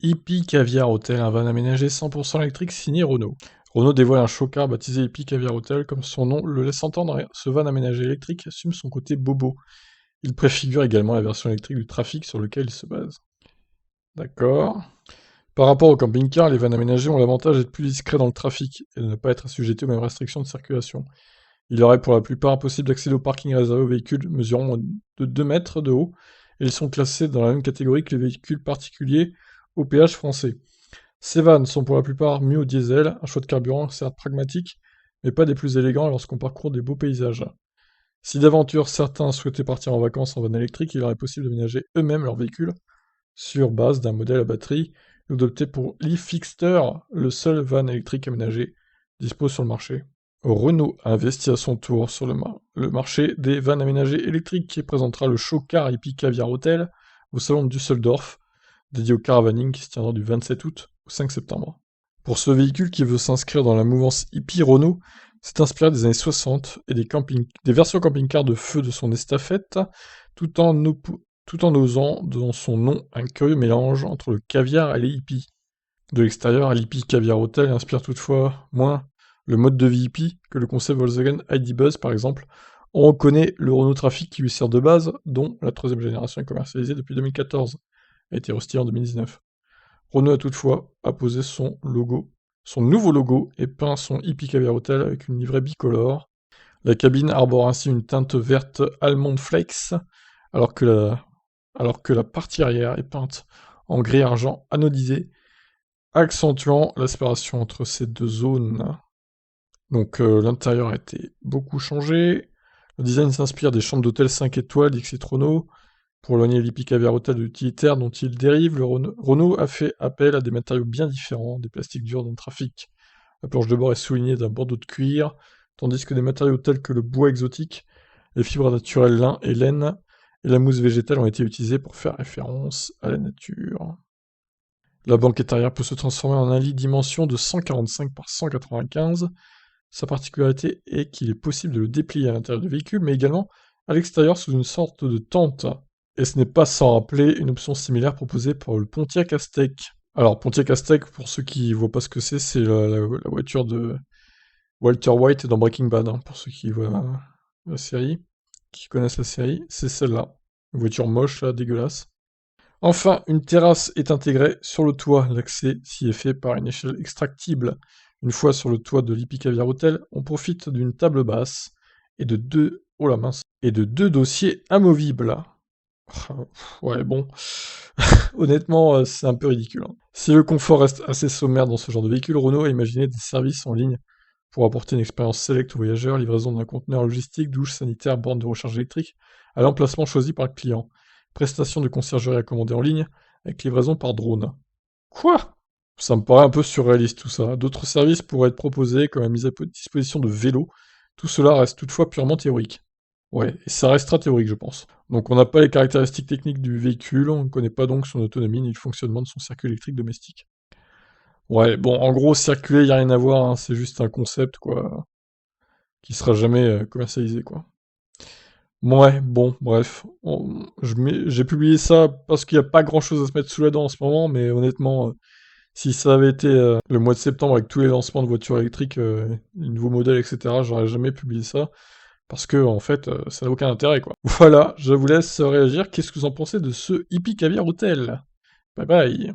Hippie Caviar Hotel, un van aménagé 100% électrique signé Renault. Renault dévoile un show-car baptisé Hippie Caviar Hotel, comme son nom le laisse entendre, ce van aménagé électrique assume son côté bobo. Il préfigure également la version électrique du trafic sur lequel il se base. D'accord. Par rapport aux camping-cars, les vannes aménagés ont l'avantage d'être plus discrets dans le trafic et de ne pas être assujettés aux mêmes restrictions de circulation. Il leur est pour la plupart impossible d'accéder au parking réservé aux véhicules mesurant moins de 2 mètres de haut, et ils sont classés dans la même catégorie que les véhicules particuliers au péage français. Ces vannes sont pour la plupart mis au diesel, un choix de carburant certes pragmatique, mais pas des plus élégants lorsqu'on parcourt des beaux paysages. Si d'aventure certains souhaitaient partir en vacances en van électrique, il leur est possible d'aménager eux-mêmes leur véhicule sur base d'un modèle à batterie, ou d'opter pour l'e-Fixter, le seul van électrique aménagé dispo sur le marché. Renault a investi à son tour sur le marché des vannes aménagées électriques qui présentera le show car Hippie Caviar Hotel au salon de Düsseldorf, dédié au caravaning qui se tiendra du 27 août au 5 septembre. Pour ce véhicule qui veut s'inscrire dans la mouvance hippie, Renault s'est inspiré des années 60 et des versions camping-car de feu de son estafette, tout en osant dans son nom un curieux mélange entre le caviar et les hippies. De l'extérieur, l'hippie Caviar Hotel inspire toutefois moins le mode de vie hippie que le concept Volkswagen ID Buzz par exemple. On reconnaît le Renault Trafic qui lui sert de base, dont la troisième génération est commercialisée depuis 2014, a été restylé en 2019. Renault a toutefois apposé son nouveau logo et peint son hippie Caviar Hotel avec une livrée bicolore. La cabine arbore ainsi une teinte verte Almond Flakes, alors que la partie arrière est peinte en gris argent anodisé, accentuant la séparation entre ces deux zones. Donc l'intérieur a été beaucoup changé. Le design s'inspire des chambres d'hôtel 5 étoiles d'Xit Renault. Pour éloigner l'Hippie Caviar Hotel de l'utilitaire dont il dérive, Renault a fait appel à des matériaux bien différents des plastiques durs dans le trafic. La planche de bord est soulignée d'un bandeau de cuir, tandis que des matériaux tels que le bois exotique, les fibres naturelles lin et laine, et la mousse végétale ont été utilisés pour faire référence à la nature. La banquette arrière peut se transformer en un lit dimension de 145 par 195. Sa particularité est qu'il est possible de le déplier à l'intérieur du véhicule, mais également à l'extérieur sous une sorte de tente. Et ce n'est pas sans rappeler une option similaire proposée par le Pontiac Aztek. Alors, Pontiac Aztek, pour ceux qui voient pas ce que c'est la voiture de Walter White dans Breaking Bad, hein, pour ceux qui voient la série, qui connaissent la série, c'est celle-là. Une voiture moche, là, dégueulasse. Enfin, une terrasse est intégrée sur le toit. L'accès s'y est fait par une échelle extractible. Une fois sur le toit de l'Hippie Caviar Hotel, on profite d'une table basse et de deux dossiers amovibles. Ouais, bon. Honnêtement, c'est un peu ridicule, hein. Si le confort reste assez sommaire dans ce genre de véhicule, Renault a imaginé des services en ligne pour apporter une expérience sélecte aux voyageurs, livraison d'un conteneur logistique, douche sanitaire, borne de recharge électrique, à l'emplacement choisi par le client. Prestation de conciergerie à commander en ligne, avec livraison par drone. Quoi? Ça me paraît un peu surréaliste tout ça. D'autres services pourraient être proposés, comme la mise à disposition de vélos. Tout cela reste toutefois purement théorique. Ouais, et ça restera théorique, je pense. Donc on n'a pas les caractéristiques techniques du véhicule, on ne connaît pas donc son autonomie ni le fonctionnement de son circuit électrique domestique. Ouais, bon, en gros, circuler, y a rien à voir, hein, c'est juste un concept, quoi, qui sera jamais commercialisé, quoi. Ouais, bon, bref. J'ai publié ça parce qu'il n'y a pas grand-chose à se mettre sous la dent en ce moment, mais honnêtement, si ça avait été le mois de septembre avec tous les lancements de voitures électriques, les nouveaux modèles, etc., j'aurais jamais publié ça. Parce que, en fait, ça n'a aucun intérêt, quoi. Voilà, je vous laisse réagir. Qu'est-ce que vous en pensez de ce Hippie Caviar Hotel? Bye bye.